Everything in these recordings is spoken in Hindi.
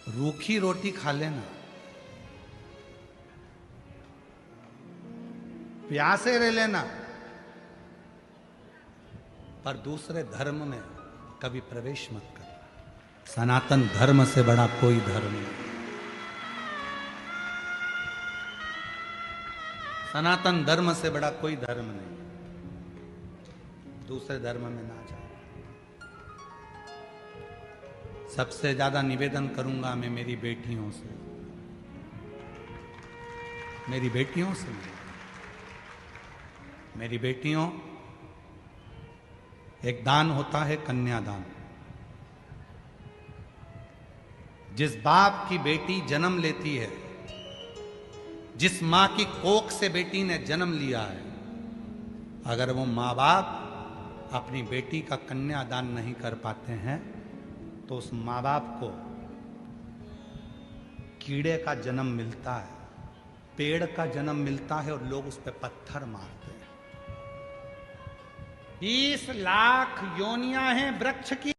रूखी रोटी खा लेना, प्यासे रह लेना, पर दूसरे धर्म में कभी प्रवेश मत करना। सनातन धर्म से बड़ा कोई धर्म नहीं। सनातन धर्म से बड़ा कोई धर्म नहीं। दूसरे धर्म में ना जाओ। सबसे ज्यादा निवेदन करूंगा मैं मेरी बेटियों से, मेरी बेटियों से, मेरी बेटियों, एक दान होता है कन्यादान। जिस बाप की बेटी जन्म लेती है, जिस मां की कोख से बेटी ने जन्म लिया है, अगर वो मां बाप अपनी बेटी का कन्यादान नहीं कर पाते हैं तो उस मां बाप को कीड़े का जन्म मिलता है, पेड़ का जन्म मिलता है और लोग उस पर पत्थर मारते हैं। 20 लाख योनियां हैं वृक्ष की,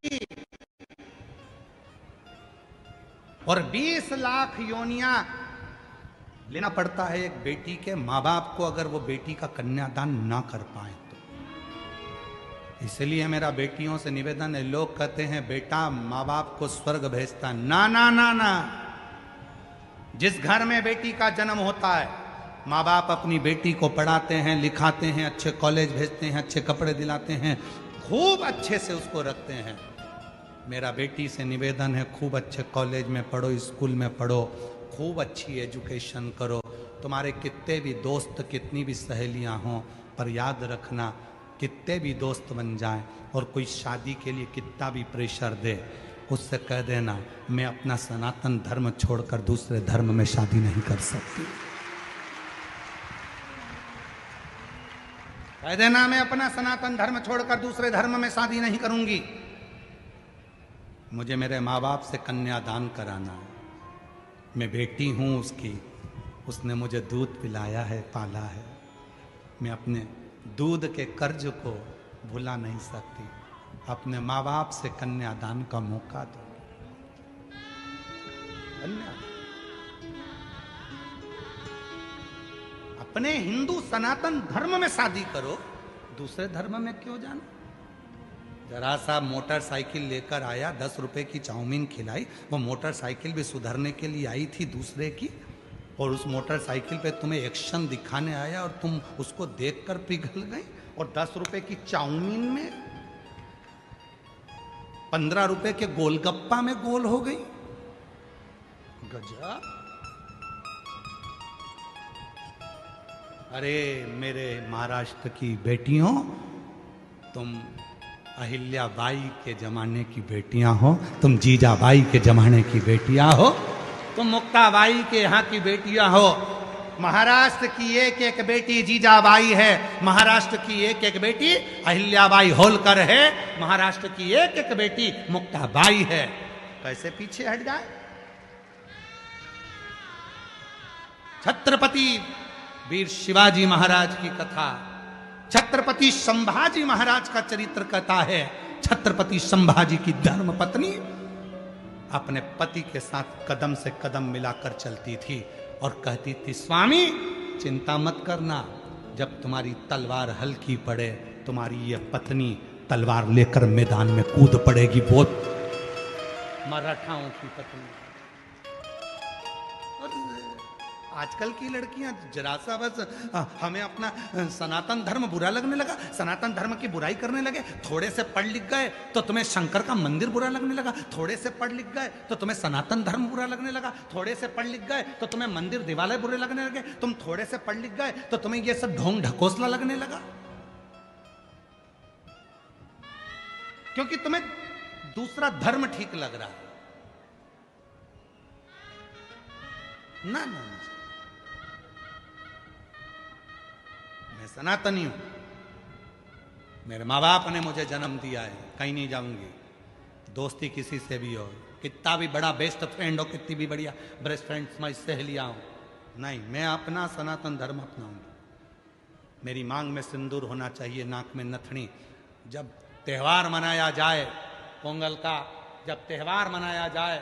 और 20 लाख योनियां लेना पड़ता है एक बेटी के मां बाप को, अगर वो बेटी का कन्यादान ना कर पाए तो। इसलिए मेरा बेटियों से निवेदन है, लोग कहते हैं बेटा मां बाप को स्वर्ग भेजता, ना ना ना ना। जिस घर में बेटी का जन्म होता है, माँ बाप अपनी बेटी को पढ़ाते हैं, लिखाते हैं, अच्छे कॉलेज भेजते हैं, अच्छे कपड़े दिलाते हैं, खूब अच्छे से उसको रखते हैं। मेरा बेटी से निवेदन है, खूब अच्छे कॉलेज में पढ़ो, स्कूल में पढ़ो, खूब अच्छी एजुकेशन करो। तुम्हारे कितने भी दोस्त, कितनी भी सहेलियां हों, पर याद रखना, कितने भी दोस्त बन जाएं और कोई शादी के लिए कितना भी प्रेशर दे, उससे कह देना मैं अपना सनातन धर्म छोड़कर दूसरे धर्म में शादी नहीं कर सकती। कह देना मैं अपना सनातन धर्म छोड़कर दूसरे धर्म में शादी नहीं करूंगी। मुझे मेरे माँ बाप से कन्यादान कराना है। मैं बेटी हूँ उसकी, उसने मुझे दूध पिलाया है, पाला है। मैं अपने दूध के कर्ज को भुला नहीं सकती। अपने माँ बाप से कन्यादान का मौका दो। अपने हिंदू सनातन धर्म में शादी करो, दूसरे धर्म में क्यों जाना। जरा सा मोटरसाइकिल लेकर आया, 10 रुपए की चाउमीन खिलाई, वो मोटरसाइकिल भी सुधरने के लिए आई थी दूसरे की, और उस मोटरसाइकिल पे तुम्हें एक्शन दिखाने आया और तुम उसको देखकर पिघल गई, और 10 रुपए की चाउमीन में 15 रुपए के गोलगप्पा में गोल हो गई। गजब। अरे मेरे महाराष्ट्र की बेटियों, तुम अहिल्याबाई के जमाने की बेटियां हो, तुम जीजाबाई के जमाने की बेटियां हो, तुम मुक्ताबाई के यहाँ की बेटियां हो। महाराष्ट्र की एक एक बेटी जीजाबाई है, महाराष्ट्र की एक एक बेटी अहिल्याबाई होलकर है, महाराष्ट्र की एक एक बेटी मुक्ताबाई है। कैसे पीछे हट जाए। छत्रपति वीर शिवाजी महाराज की कथा, छत्रपति संभाजी महाराज का चरित्र कहता है, छत्रपति संभाजी की धर्म पत्नी अपने पति के साथ कदम से कदम मिलाकर चलती थी और कहती थी, स्वामी चिंता मत करना, जब तुम्हारी तलवार हल्की पड़े, तुम्हारी यह पत्नी तलवार लेकर मैदान में कूद पड़ेगी। वो मराठाओं की पत्नी। आजकल की लड़कियां जरा सा बस हमें अपना सनातन धर्म बुरा लगने लगा, सनातन धर्म की बुराई करने लगे। थोड़े से पढ़ लिख गए तो तुम्हें शंकर का मंदिर बुरा लगने लगा, थोड़े से पढ़ लिख गए तो तुम्हें सनातन धर्म बुरा लगने लगा, थोड़े से पढ़ लिख गए तो तुम्हें मंदिर दिवालय बुरे लगने लगे, तुम थोड़े से पढ़ लिख गए तो तुम्हें यह सब ढोंग ढकोसला लगने लगा, क्योंकि तुम्हें दूसरा धर्म ठीक लग रहा है। ना ना, मैं सनातनी हूं, मेरे माँ बाप ने मुझे जन्म दिया है, कहीं नहीं जाऊंगी। दोस्ती किसी से भी हो, कितना भी बड़ा बेस्ट फ्रेंड हो, कितनी भी बढ़िया बेस्ट फ्रेंड मैं सहेलियां हो, नहीं, मैं अपना सनातन धर्म अपनाऊंगी। मेरी मांग में सिंदूर होना चाहिए, नाक में नथनी। जब त्यौहार मनाया जाए पोंगल का, जब त्यौहार मनाया जाए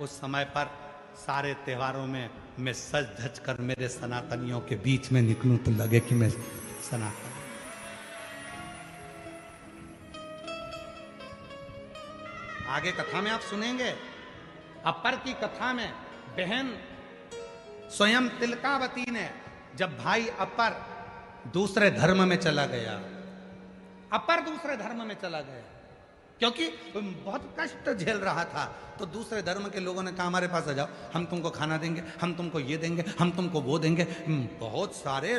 उस समय पर सारे त्योहारों में मैं सज धज कर मेरे सनातनियों के बीच में निकलूं तो लगे कि मैं सनातन। आगे कथा में आप सुनेंगे, अपर की कथा में बहन स्वयं तिलकावती ने, जब भाई अपर दूसरे धर्म में चला गया, अपर दूसरे धर्म में चला गया क्योंकि बहुत कष्ट झेल रहा था, तो दूसरे धर्म के लोगों ने कहा हमारे पास आ जाओ, हम तुमको खाना देंगे, हम तुमको ये देंगे, हम तुमको वो देंगे। बहुत सारे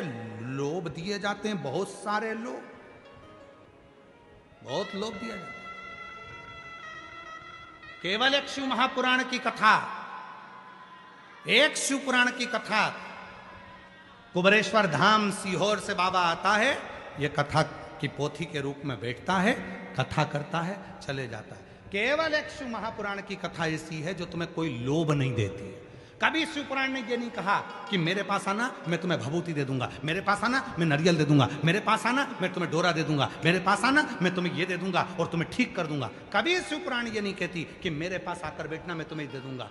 लोभ दिए जाते हैं, बहुत सारे लोग, बहुत लोभ दिया जाता है। केवल एक शिव महापुराण की कथा, एक शिव पुराण की कथा, कुबरेश्वर धाम सीहोर से बाबा आता है, ये कथा की पोथी के रूप में बैठता है, कथा करता है, चले जाता है। केवल एक शिव महापुराण की कथा ऐसी है जो तुम्हें कोई लोभ नहीं देती है। कभी शिव पुराण ने ये नहीं कहा कि मेरे पास आना मैं तुम्हें भभूति दे दूंगा, मेरे पास आना मैं नारियल दे दूंगा, मेरे पास आना मैं तुम्हें डोरा दे दूंगा, मेरे पास आना मैं तुम्हें ये दे दूंगा और तुम्हें ठीक कर दूंगा। कभी शिव पुराण ये नहीं कहती कि मेरे पास आकर बैठना मैं तुम्हें दे दूंगा।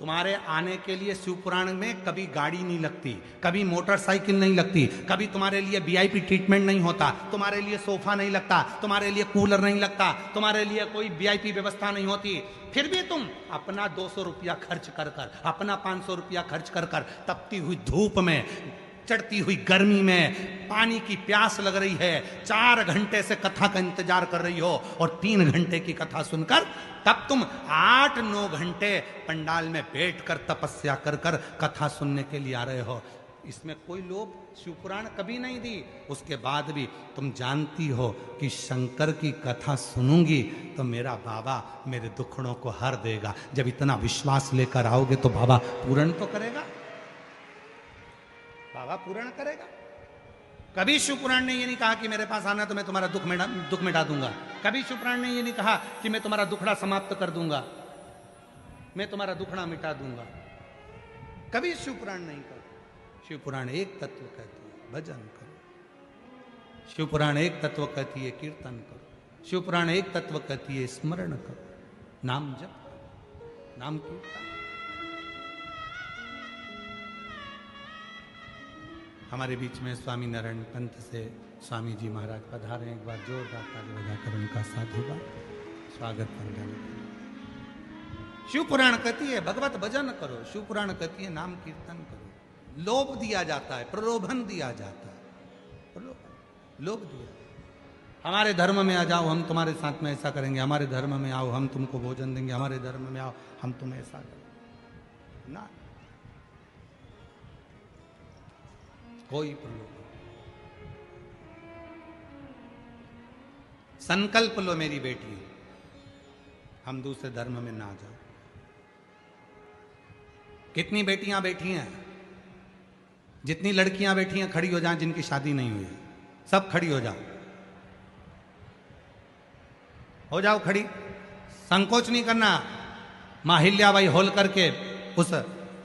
तुम्हारे आने के लिए शिव पुराण में कभी गाड़ी नहीं लगती, कभी मोटरसाइकिल नहीं लगती, कभी तुम्हारे लिए वीआईपी ट्रीटमेंट नहीं होता, तुम्हारे लिए सोफा नहीं लगता, तुम्हारे लिए कूलर नहीं लगता, तुम्हारे लिए कोई वीआईपी व्यवस्था नहीं होती। फिर भी तुम अपना 200 रुपया खर्च कर कर, अपना 500 रुपया खर्च कर कर, तपती हुई धूप में, चढ़ती हुई गर्मी में, पानी की प्यास लग रही है, 4 घंटे से कथा का इंतजार कर रही हो और 3 घंटे की कथा सुनकर तब तुम 8-9 घंटे पंडाल में बैठकर तपस्या कर कर कथा सुनने के लिए आ रहे हो। इसमें कोई लोभ शिवपुराण कभी नहीं दी। उसके बाद भी तुम जानती हो कि शंकर की कथा सुनूंगी तो मेरा बाबा मेरे दुखड़ों को हर देगा। जब इतना विश्वास लेकर आओगे तो बाबा पूर्ण तो करेगा, बाबा पूर्ण करेगा। कभी शिवपुराण ने ये नहीं कहा कि मेरे पास आना तो मैं तुम्हारा दुख मिटा दूंगा। कभी शिवपुराण ने ये नहीं कहा कि मैं तुम्हारा दुखड़ा समाप्त कर दूंगा, मैं तुम्हारा दुखड़ा मिटा दूंगा। कभी शिवपुराण नहीं कहा। शिवपुराण एक तत्व कहती है भजन करो, शिवपुराण एक तत्व कहती है कीर्तन करो, शिवपुराण एक तत्व कहती है स्मरण करो, नाम जप, नाम कीर्तन। हमारे बीच में स्वामी नारायण पंथ से स्वामी जी महाराज पधारे। एक बार जोरदार ताली बजाकर उनका साधुवाद स्वागत वंदन। शिवपुराण कहती है भगवत भजन करो, शिवपुराण कहती है नाम कीर्तन करो। लोभ दिया जाता है, प्रलोभन दिया जाता है, लोभ दिया। हमारे धर्म में आ जाओ, हम तुम्हारे साथ में ऐसा करेंगे, हमारे धर्म में आओ, हम तुमको भोजन देंगे, हमारे धर्म में आओ, हम तुम्हें ऐसा करेंगे ना। कोई प्रलोभन। संकल्प लो मेरी बेटी, हम दूसरे धर्म में ना जाओ। कितनी बेटियां बैठी हैं, जितनी लड़कियां बैठी हैं खड़ी हो जाएं, जिनकी शादी नहीं हुई सब खड़ी हो जाओ, हो जाओ खड़ी, संकोच नहीं करना। माहिल्याबाई होलकर के उस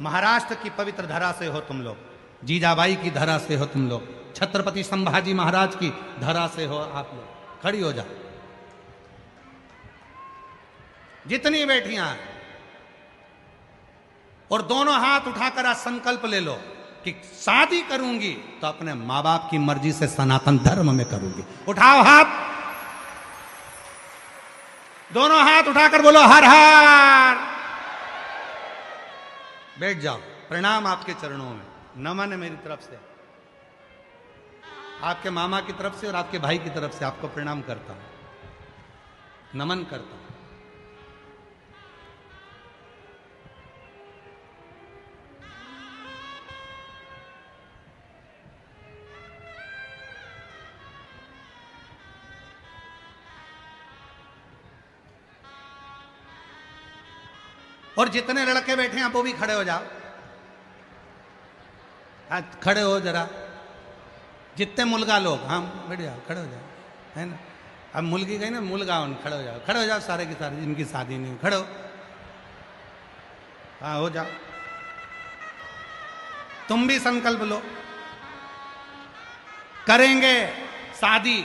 महाराष्ट्र की पवित्र धरा से हो तुम लोग, जीजाबाई की धरा से हो तुम लोग, छत्रपति संभाजी महाराज की धरा से हो आप लोग, खड़ी हो जाओ। जितनी बेटियां और दोनों हाथ उठाकर आज संकल्प ले लो कि शादी करूंगी तो अपने मां बाप की मर्जी से सनातन धर्म में करूंगी। उठाओ हाथ, दोनों हाथ उठाकर बोलो हर हर। बैठ जाओ, प्रणाम आपके चरणों में, नमन है मेरी तरफ से, आपके मामा की तरफ से और आपके भाई की तरफ से आपको प्रणाम करता हूं, नमन करता हूं। और जितने लड़के बैठे हैं वो भी खड़े हो जाओ, हाँ खड़े हो जरा, जितने मुलगा लोग, हाँ बैठ जाओ, खड़े हो जाओ, है ना। अब मुलगी गई ना, मुलगा खड़े हो जाओ, खड़े हो जाओ सारे के सारे जिनकी शादी नहीं हुई, खड़े हो, हाँ हो जाओ। तुम भी संकल्प लो, करेंगे शादी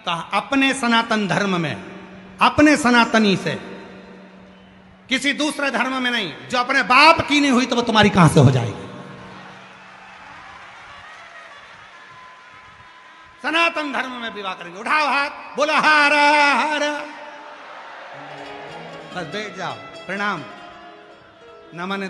तो अपने सनातन धर्म में, अपने सनातनी से, किसी दूसरे धर्म में नहीं। जो अपने बाप की नहीं हुई तो वो तुम्हारी कहां से हो जाएगी। सनातन धर्म में विवाह करेंगे। उठाओ हाथ, बोलो हारा हारा, बस बैठ जाओ, प्रणाम, नमन।